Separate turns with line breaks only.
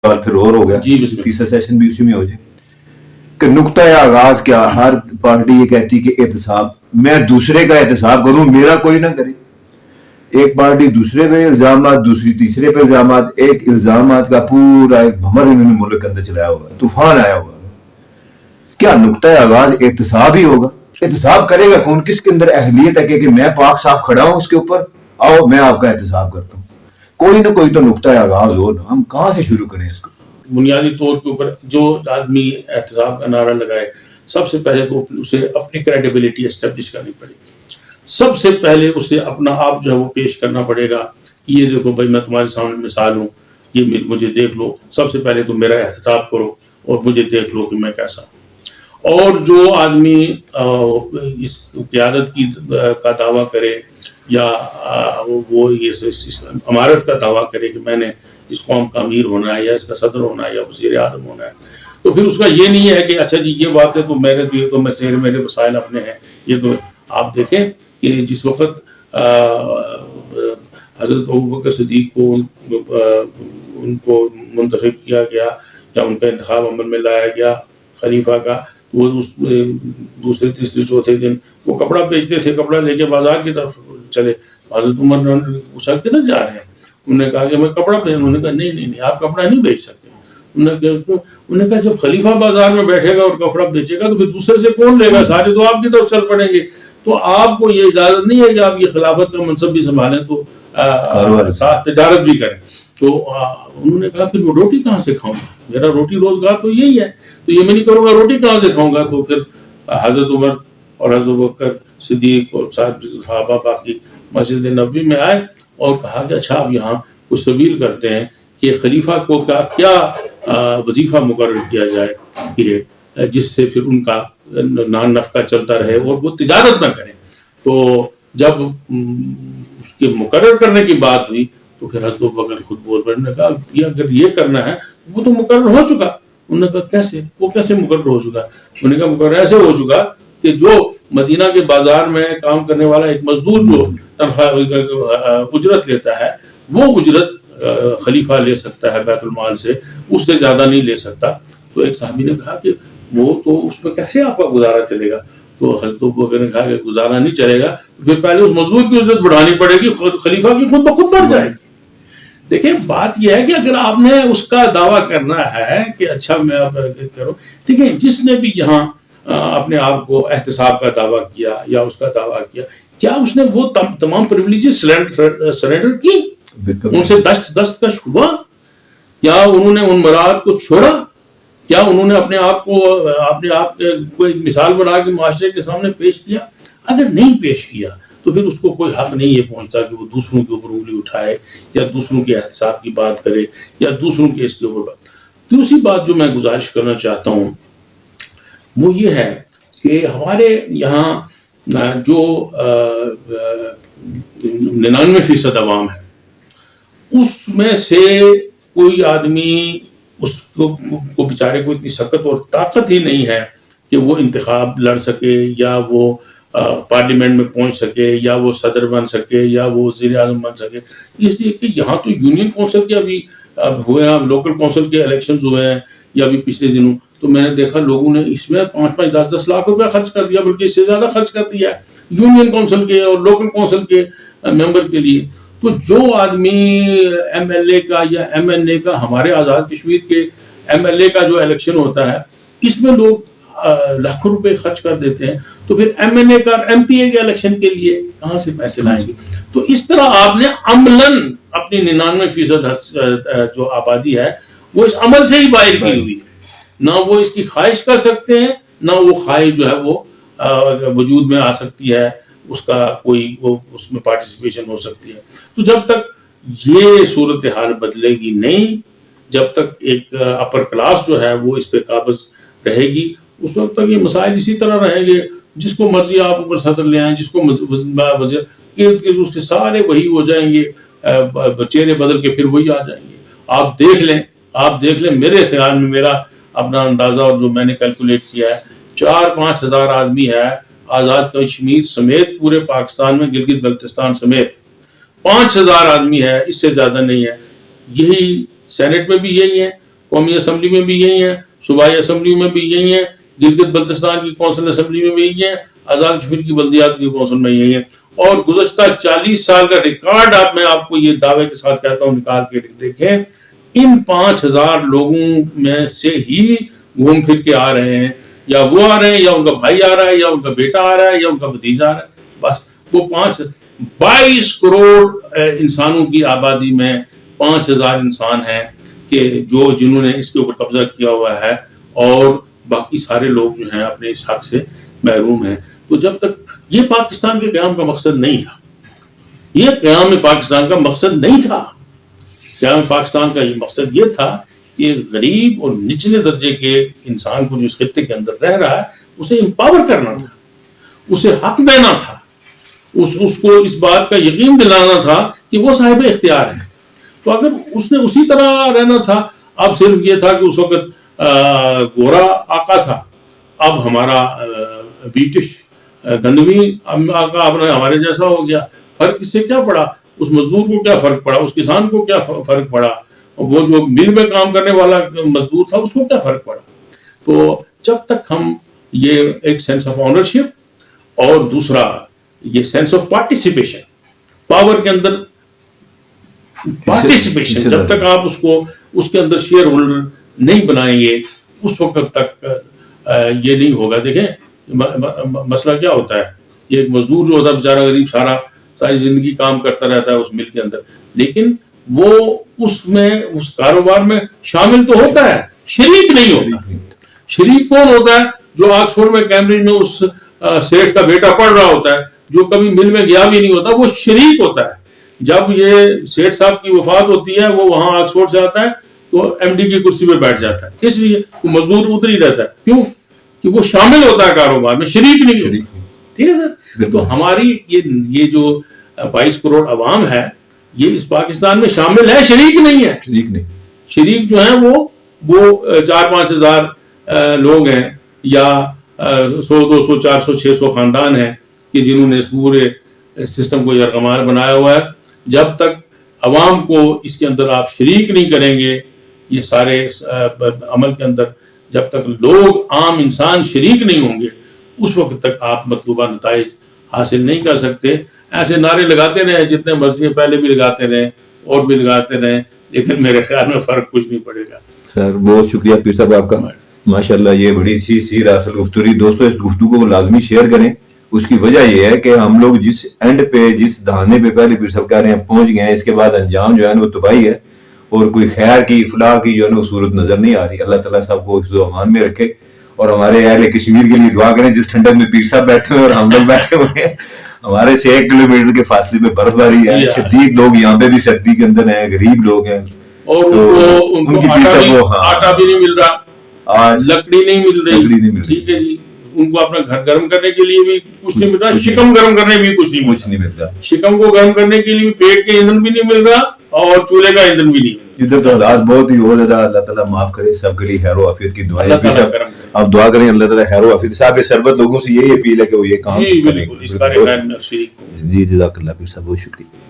اور پھر اور ہو گیا
جی بسم اللہ.
تیسرا سیشن بھی اسی میں ہو جائے کہ نقطۂ آغاز کیا. ہر پارٹی یہ کہتی کہ احتساب، میں دوسرے کا احتساب کروں، میرا کوئی نہ کرے. ایک پارٹی دوسرے پہ الزامات، دوسری تیسرے پہ الزامات، ایک الزامات کا پورا ایک بھمر انہوں نے ملک کے اندر چلایا ہوگا، طوفان آیا ہوگا. کیا نقطۂ آغاز احتساب ہی ہوگا؟ احتساب کرے گا کون؟ کس کے اندر اہلیت ہے کہ میں پاک صاف کھڑا ہوں اس کے اوپر، آؤ میں آپ کا احتساب کرتا ہوں. کوئی نہ کوئی تو نقطۂ آغاز ہو نا. ہم کہاں سے شروع کریں اس کو؟
بنیادی طور کے اوپر جو آدمی احتساب کا نعرہ لگائے، سب سے پہلے تو اسے اپنی کریڈیبلٹی اسٹیبلش کرنی پڑے گی. سب سے پہلے اسے اپنا آپ جو ہے وہ پیش کرنا پڑے گا. یہ دیکھو بھائی میں تمہارے سامنے مثال ہوں، یہ مجھے دیکھ لو. سب سے پہلے تم میرا احتساب کرو اور مجھے دیکھ لو کہ میں کیسا ہوں. اور جو آدمی اس قیادت کی کا دعویٰ کرے یا وہ یہ امارت کا دعویٰ کرے کہ میں نے اس قوم کا امیر ہونا ہے یا اس کا صدر ہونا ہے یا وزیر اعظم ہونا ہے، تو پھر اس کا یہ نہیں ہے کہ اچھا جی یہ بات ہے تو میرے تو میرے وسائل اپنے ہیں. یہ تو آپ دیکھیں کہ جس وقت حضرت ابوبکر صدیق کو ان کو منتخب کیا گیا یا ان کا انتخاب عمل میں لایا گیا خلیفہ کا، تو وہ دوسرے تیسرے چوتھے دن وہ کپڑا بیچتے تھے، کپڑا لے کے بازار کی طرف چلے. حضرت عمر نے پوچھا کدھر جا رہے ہیں؟ انہوں نے کہا کہ میں کپڑا پہن. انہوں نے کہا نہیں آپ کپڑا نہیں بیچ سکتے. انہوں نے کہا جب خلیفہ بازار میں بیٹھے گا اور کپڑا بیچے گا تو پھر دوسرے سے کون لے گا؟ سارے تو آپ کی طرف چل پڑیں گے. تو آپ کو یہ اجازت نہیں ہے کہ آپ یہ خلافت کا منصب بھی سنبھالیں تو ساتھ تجارت بھی کریں. تو انہوں نے کہا پھر وہ روٹی کہاں سے کھاؤں گا؟ میرا روٹی روزگار تو یہی ہے، تو یہ میں نہیں کروں گا روٹی کہاں سے کھاؤں گا؟ تو پھر حضرت عمر اور حضرت ابوبکر صدیق اور صحابہ باقی مسجد نبوی میں آئے اور کہا کہ اچھا اب یہاں کچھ سبیل کرتے ہیں کہ خلیفہ کو کیا وظیفہ مقرر کیا جائے کہ جس سے پھر ان کا نان نفقہ چلتا رہے اور وہ تجارت نہ کریں. تو جب اس کے مقرر کرنے کی بات ہوئی تو پھر حضرت ابوبکر خود بول پڑے. انہوں نے کہا یہ اگر یہ کرنا ہے وہ تو مقرر ہو چکا. انہوں نے کہا کیسے؟ وہ کیسے مقرر ہو چکا؟ انہوں نے کہا مقرر ایسے ہو چکا کہ جو مدینہ کے بازار میں کام کرنے والا ایک مزدور جو تنخواہ اجرت لیتا ہے وہ اجرت خلیفہ لے سکتا ہے بیت المال سے، اس سے زیادہ نہیں لے سکتا. تو ایک صحابی نے کہا کہ وہ تو اس میں کیسے آپ کا گزارا چلے گا؟ تو حضرت ابوبکر نے کہا کہ گزارا نہیں چلے گا پھر پہلے اس مزدور کی اجرت بڑھانی پڑے گی، خلیفہ کی خود بخود بڑھ جائے گی. دیکھیں بات یہ ہے کہ اگر آپ نے اس کا دعویٰ کرنا ہے کہ اچھا میں کروں، دیکھیں جس نے بھی یہاں اپنے آپ کو احتساب کا دعویٰ کیا یا اس کا دعویٰ کیا، کیا اس نے وہ تمام پریولیجز سرنڈر کی؟ ان سے دستکش ہوا؟ کیا انہوں نے ان مراد کو چھوڑا؟ کیا انہوں نے اپنے آپ کو ایک مثال بنا کے معاشرے کے سامنے پیش کیا؟ اگر نہیں پیش کیا تو پھر اس کو کوئی حق نہیں یہ پہنچتا کہ وہ دوسروں کے اوپر انگلی اٹھائے یا دوسروں کے احتساب کی بات کرے یا دوسروں کے اس کے اوپر بات. دوسری بات جو میں گزارش کرنا چاہتا ہوں وہ یہ ہے کہ ہمارے یہاں جو 99% عوام ہے اس میں سے کوئی آدمی اس کو بیچارے کو اتنی سخت اور طاقت ہی نہیں ہے کہ وہ انتخاب لڑ سکے یا وہ پارلیمنٹ میں پہنچ سکے یا وہ صدر بن سکے یا وہ وزیر اعظم بن سکے. اس لیے کہ یہاں تو یونین کونسل کے ابھی ہوئے ہیں، لوکل کونسل کے الیکشنز ہوئے ہیں یا ابھی پچھلے دنوں، تو میں نے دیکھا لوگوں نے اس میں 5-5 10-10 لاکھ روپے خرچ کر دیا، بلکہ اس سے زیادہ خرچ کر دیا ہے یونین کونسل کے اور لوکل کونسل کے ممبر کے لیے. تو جو آدمی ایم ایل اے کا یا ایم این اے کا، ہمارے آزاد کشمیر کے ایم ایل اے کا جو الیکشن ہوتا ہے اس میں لوگ لاکھوں روپے خرچ کر دیتے ہیں، تو پھر ایم این اے کا ایم پی اے کے الیکشن کے لیے کہاں سے پیسے لائیں گے؟ تو اس طرح آپ نے عملاً اپنی 99% جو آبادی ہے وہ اس عمل سے ہی باہر کی ہوئی ہے. نہ وہ اس کی خواہش کر سکتے ہیں، نہ وہ خواہش جو ہے وہ وجود میں آ سکتی ہے، اس کا کوئی وہ اس میں پارٹیسپیشن ہو سکتی ہے. تو جب تک یہ صورتحال بدلے گی نہیں، جب تک ایک اپر کلاس جو ہے وہ اس پہ قابض رہے گی، اس وقت تک یہ مسائل اسی طرح رہیں گے. جس کو مرضی آپ اوپر صدر لے آئیں، جس کو وزیر ارد گرد اس کے سارے وہی ہو جائیں گے، چہرے بدل کے پھر وہی آ جائیں گے. آپ دیکھ لیں میرے خیال میں، میرا اپنا اندازہ اور جو میں نے کیلکولیٹ کیا ہے، 4-5 ہزار آدمی ہے آزاد کشمیر سمیت پورے پاکستان میں، گلگت بلتستان سمیت 5 ہزار آدمی ہے، اس سے زیادہ نہیں ہے. یہی سینٹ میں بھی یہی ہے قومی اسمبلی میں بھی یہی ہیں, صوبائی اسمبلی میں بھی یہی ہیں, گلگت بلتستان کی کونسل اسمبلی میں بھی یہی ہیں, آزاد کشمیر کی بلدیات کی کونسل میں یہی ہیں. اور گزشتہ 40 سال کا ریکارڈ میں آپ کو یہ دعوے کے ساتھ کہتا ہوں نکال کے دیکھیں, ان 5000 لوگوں میں سے ہی گھوم پھر کے آ رہے ہیں, یا وہ آ رہے ہیں, یا ان کا بھائی آ رہا ہے, یا ان کا بیٹا آ رہا ہے, یا ان کا بھتیجا آ رہا ہے. بس وہ 22 کروڑ انسانوں کی آبادی میں 5000 انسان ہیں کہ جنہوں نے اس کے اوپر قبضہ کیا ہوا ہے, اور باقی سارے لوگ جو ہیں اپنے اس حق سے محروم ہیں. تو جب تک یہ پاکستان کے قیام کا مقصد نہیں تھا, یہ قیام پاکستان کا مقصد نہیں تھا. قیام پاکستان کا یہ مقصد یہ تھا کہ غریب اور نچلے درجے کے انسان کو جو اس خطے کے اندر رہ رہا ہے اسے امپاور کرنا تھا, اسے حق دینا تھا, اس کو اس بات کا یقین دلانا تھا کہ وہ صاحب اختیار ہے. تو اگر اس نے اسی طرح رہنا تھا, اب صرف یہ تھا کہ اس وقت گورا آقا تھا, اب ہمارا بیٹش گندمی آقا اپنا ہمارے جیسا ہو گیا, فرق اس سے کیا پڑا؟ اس مزدور کو کیا فرق پڑا؟ اس کسان کو کیا فرق پڑا؟ وہ جو مل میں کام کرنے والا مزدور تھا اس کو کیا فرق پڑا؟ تو جب تک ہم یہ ایک سینس آف آنرشپ اور دوسرا یہ سینس آف پارٹیسپیشن, پاور کے اندر پارٹیسپیشن, جب تک آپ اس کے اندر شیئر ہولڈر نہیں بنائیں گے اس وقت تک یہ نہیں ہوگا. دیکھیں مسئلہ کیا ہوتا ہے, یہ ایک مزدور جو ہوتا ہے بیچارہ غریب ساری زندگی کام کرتا رہتا ہے اس مل کے اندر, لیکن وہ اس کاروبار میں شامل تو ہوتا ہے, شریک نہیں ہوتا. شریک کون ہوتا ہے؟ جو آکسفورڈ میں کیمبرج میں اس سیٹھ کا بیٹا پڑھ رہا ہوتا ہے, جو کبھی مل میں گیا بھی نہیں ہوتا, وہ شریک ہوتا ہے. جب یہ سیٹھ صاحب کی وفات ہوتی ہے, وہ وہاں آکسفورڈ سے آتا ہے تو ایم ڈی کی کرسی پہ بیٹھ جاتا ہے, اس لیے وہ مزدور ادھر ہی رہتا ہے. کیوں؟ کہ وہ شامل ہوتا ہے کاروبار میں, شریک نہیں ہوتا. ٹھیک ہے سر. تو ہماری یہ جو 22 کروڑ عوام ہے یہ اس پاکستان میں شامل ہے, شریک نہیں ہے. شریک جو ہیں وہ 4-5 ہزار لوگ ہیں, یا 100, 200, 400, 600 خاندان ہیں کہ جنہوں نے اس پورے سسٹم کو یرغمال بنایا ہوا ہے. جب تک عوام کو اس کے اندر آپ شریک نہیں کریں گے یہ سارے عمل کے اندر, جب تک لوگ عام انسان شریک نہیں ہوں گے اس وقت تک آپ مطلوبہ نتائج حاصل نہیں کر سکتے. ایسے نعرے لگاتے رہے جتنے مرضی, پہلے بھی لگاتے رہے اور بھی لگاتے رہے, لیکن میرے خیال میں فرق کچھ نہیں پڑے گا.
سر بہت شکریہ پیر صاحب آپ کا, ماشاءاللہ یہ بڑی سی سیر اصل گفتگو. دوستو اس گفتگو کو لازمی شیئر کریں. اس کی وجہ یہ ہے کہ ہم لوگ جس اینڈ پہ, جس دہانے پہ پہلے پیر صاحب کہہ رہے ہیں پہنچ گئے ہیں, اس کے بعد انجام جو ہے وہ تباہی ہے, اور کوئی خیر کی فلاح کی جو ہے وہ صورت نظر نہیں آ رہی. اللہ تعالیٰ صاحب کو حفظ و امان میں رکھے, اور ہمارے اہل کشمیر کے لیے دعا کریں. جس ٹھنڈک میں پیر صاحب بیٹھے ہوئے اور ہم لوگ بیٹھے ہوئے ہیں, ہمارے سے 1 کلومیٹر کے فاصلے پہ برف باری ہے, شدید لوگ یہاں پہ بھی سردی کے اندر ہیں, غریب لوگ ہیں,
اور ان کو آٹا بھی نہیں مل رہا, لکڑی نہیں مل رہی. ٹھیک ہے جی, ان کو اپنا گھر گرم کرنے کے لیے بھی کچھ نہیں مل رہا, شکم گرم کرنے بھی کچھ نہیں مل رہا. شکم کو گرم کرنے کے لیے پیٹ کے ایندھن بھی نہیں مل رہا اور چولہے کا ایندھن بھی نہیں مل رہا.
ادھر تو حالات بہت ہی ہو زیادہ. اللہ تعالیٰ معاف کرے سب کے لیے, خیر و عافیت کی دعائیں. آپ دعا کریں اللہ تعالیٰ خیر و عافیت. صاحب سربت لوگوں سے یہی اپیل ہے کہ وہ یہ کام کریں. جی جزاک اللہ پیر صاحب, بہت شکریہ.